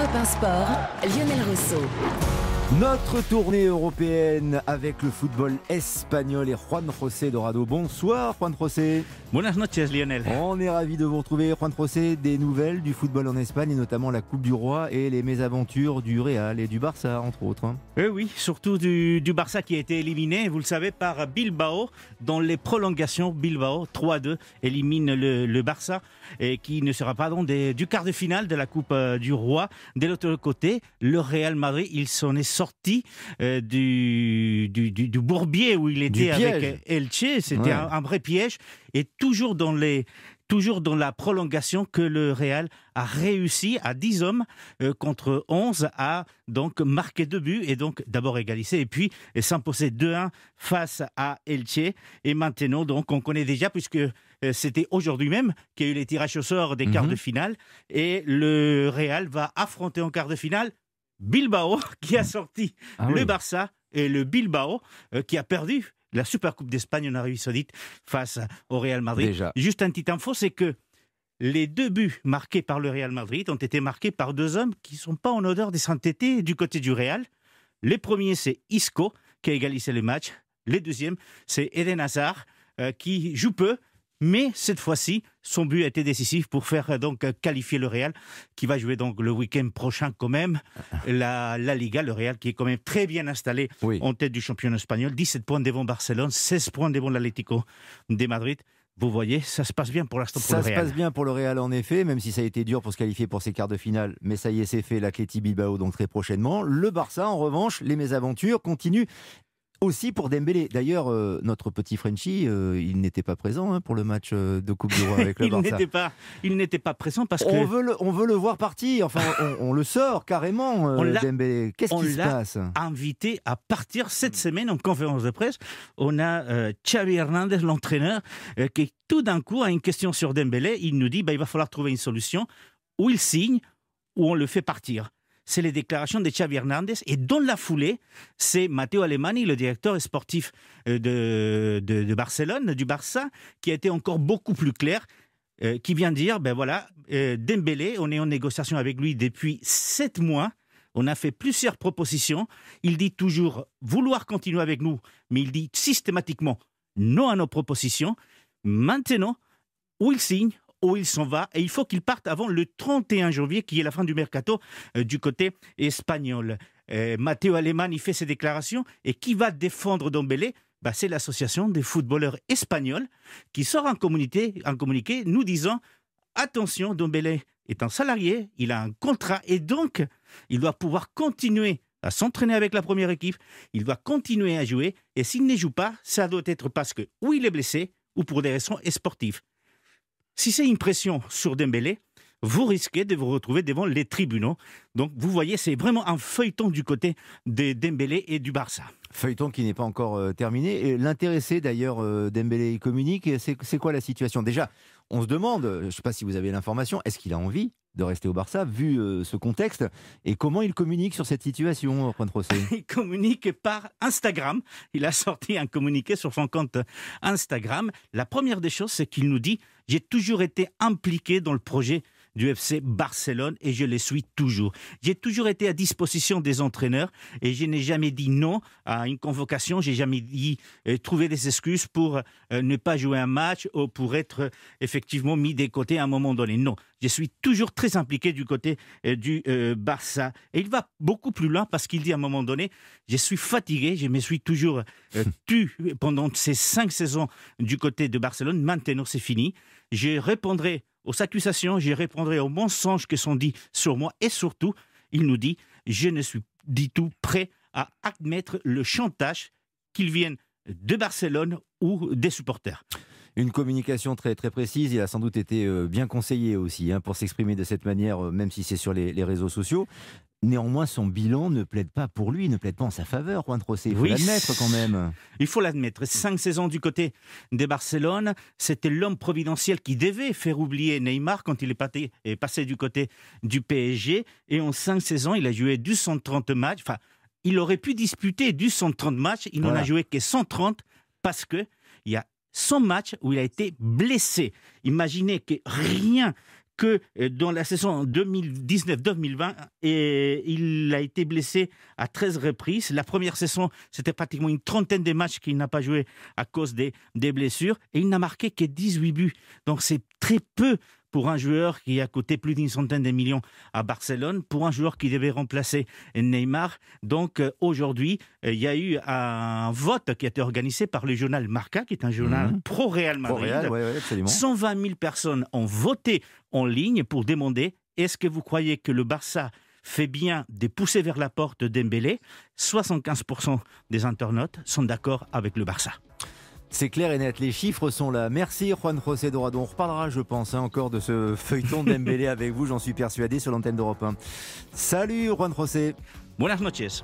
Europe 1 Sport, Lionel Rousseau. Notre tournée européenne avec le football espagnol et Juan José Dorado. Bonsoir Juan José. Buenas noches Lionel. On est ravis de vous retrouver Juan José. Des nouvelles du football en Espagne et notamment la Coupe du Roi et les mésaventures du Real et du Barça entre autres. Oui, surtout du Barça qui a été éliminé, vous le savez, par Bilbao. Dans les prolongations, Bilbao 3-2 élimine le Barça et qui ne sera pas du quart de finale de la Coupe du Roi. De l'autre côté, le Real Madrid, il s'en est sorti du bourbier où il était avec Elche. C'était un vrai piège. Et toujours dans la prolongation que le Real a réussi à 10 hommes contre 11 à donc marquer 2 buts et donc d'abord égaliser et puis s'imposer 2-1 face à Elche. Et maintenant, donc, on connaît déjà puisque c'était aujourd'hui même qu'il y a eu les tirages au sort des quarts de finale et le Real va affronter en quart de finale Bilbao qui a sorti le Barça et le Bilbao qui a perdu la Supercoupe d'Espagne en Arabie Saoudite face au Real Madrid. Déjà. Juste un petit info, c'est que les 2 buts marqués par le Real Madrid ont été marqués par 2 hommes qui ne sont pas en odeur de sainteté du côté du Real. Les premiers, c'est Isco qui a égalisé le match. Les deuxièmes, c'est Eden Hazard qui joue peu. Mais cette fois-ci, son but a été décisif pour faire donc qualifier le Real, qui va jouer donc le week-end prochain quand même la Liga. Le Real qui est quand même très bien installé en tête du championnat espagnol. 17 points devant Barcelone, 16 points devant l'Atlético de Madrid. Vous voyez, ça se passe bien pour l'instant pour le Real. Ça se passe bien pour le Real en effet, même si ça a été dur pour se qualifier pour ces quarts de finale. Mais ça y est, c'est fait, l'Athletic Bilbao donc très prochainement. Le Barça, en revanche, les mésaventures continuent. Aussi pour Dembélé. D'ailleurs, notre petit Frenchie, il n'était pas présent pour le match de Coupe du Roi avec le Barça. Il n'était pas présent parce que... On veut le voir partir. Enfin, on le sort carrément, Dembélé. Qu'est-ce qui se passe ? On l'a invité à partir cette semaine en conférence de presse. On a Xavi Hernandez, l'entraîneur, qui tout d'un coup a une question sur Dembélé. Il nous dit il va falloir trouver une solution. Ou il signe, ou on le fait partir. C'est les déclarations de Xavi Hernandez. Et dans la foulée, c'est Matteo Alemany, le directeur sportif de Barcelone, du Barça, qui a été encore beaucoup plus clair, qui vient dire, Dembélé, on est en négociation avec lui depuis 7 mois. On a fait plusieurs propositions. Il dit toujours vouloir continuer avec nous, mais il dit systématiquement non à nos propositions. Maintenant, où il signe, où il s'en va, et il faut qu'il parte avant le 31 janvier, qui est la fin du mercato du côté espagnol. Matteo Alemany fait ses déclarations, et qui va défendre Dembélé ? C'est l'association des footballeurs espagnols qui sort un communiqué nous disant « Attention, Dembélé est un salarié, il a un contrat, et donc il doit pouvoir continuer à s'entraîner avec la première équipe, il doit continuer à jouer, et s'il ne joue pas, ça doit être parce que ou il est blessé, ou pour des raisons sportives. » Si c'est une pression sur Dembélé, vous risquez de vous retrouver devant les tribunaux. Donc vous voyez, c'est vraiment un feuilleton du côté de Dembélé et du Barça. Feuilleton qui n'est pas encore terminé. Et l'intéressé d'ailleurs, Dembélé, il communique. C'est quoi la situation ? Déjà, on se demande, je ne sais pas si vous avez l'information, est-ce qu'il a envie de rester au Barça, vu ce contexte, et comment il communique sur cette situation, Juan José ? Il communique par Instagram. Il a sorti un communiqué sur son compte Instagram. La première des choses, c'est qu'il nous dit « J'ai toujours été impliqué dans le projet du FC Barcelone et je le suis toujours. J'ai toujours été à disposition des entraîneurs et je n'ai jamais dit non à une convocation. J'ai jamais dit trouver des excuses pour ne pas jouer un match ou pour être effectivement mis de côté à un moment donné. Non, je suis toujours très impliqué du côté du Barça. Et il va beaucoup plus loin parce qu'il dit à un moment donné, je suis fatigué, je me suis toujours tu pendant ces 5 saisons du côté de Barcelone. Maintenant, c'est fini. Je répondrai aux accusations, je répondrai aux mensonges qui sont dits sur moi et surtout, il nous dit, je ne suis du tout prêt à admettre le chantage qu'il vienne de Barcelone ou des supporters. Une communication très, très précise, il a sans doute été bien conseillé aussi pour s'exprimer de cette manière, même si c'est sur les réseaux sociaux. Néanmoins, son bilan ne plaide pas pour lui, ne plaide pas en sa faveur, Juan José. Il faut l'admettre quand même. Il faut l'admettre. 5 saisons du côté de Barcelone, c'était l'homme providentiel qui devait faire oublier Neymar quand il est passé du côté du PSG. Et en 5 saisons, il a joué 230 matchs. Enfin, il aurait pu disputer 230 matchs. Il n'en a joué que 130 parce qu'il y a 100 matchs où il a été blessé. Imaginez que rien que dans la saison 2019-2020, il a été blessé à 13 reprises. La première saison, c'était pratiquement une trentaine de matchs qu'il n'a pas joué à cause des blessures. Et il n'a marqué que 18 buts. Donc c'est très peu pour un joueur qui a coûté plus d'une centaine de millions à Barcelone, pour un joueur qui devait remplacer Neymar. Donc aujourd'hui, il y a eu un vote qui a été organisé par le journal Marca, qui est un journal pro-Real Madrid. Absolument. 120 000 personnes ont voté en ligne pour demander: est-ce que vous croyez que le Barça fait bien de pousser vers la porte Dembélé? 75% des internautes sont d'accord avec le Barça. C'est clair et net, les chiffres sont là. Merci Juan José Dorado. On reparlera, je pense, encore de ce feuilleton Dembélé avec vous, j'en suis persuadé, sur l'antenne d'Europe 1. Salut Juan José. Buenas noches.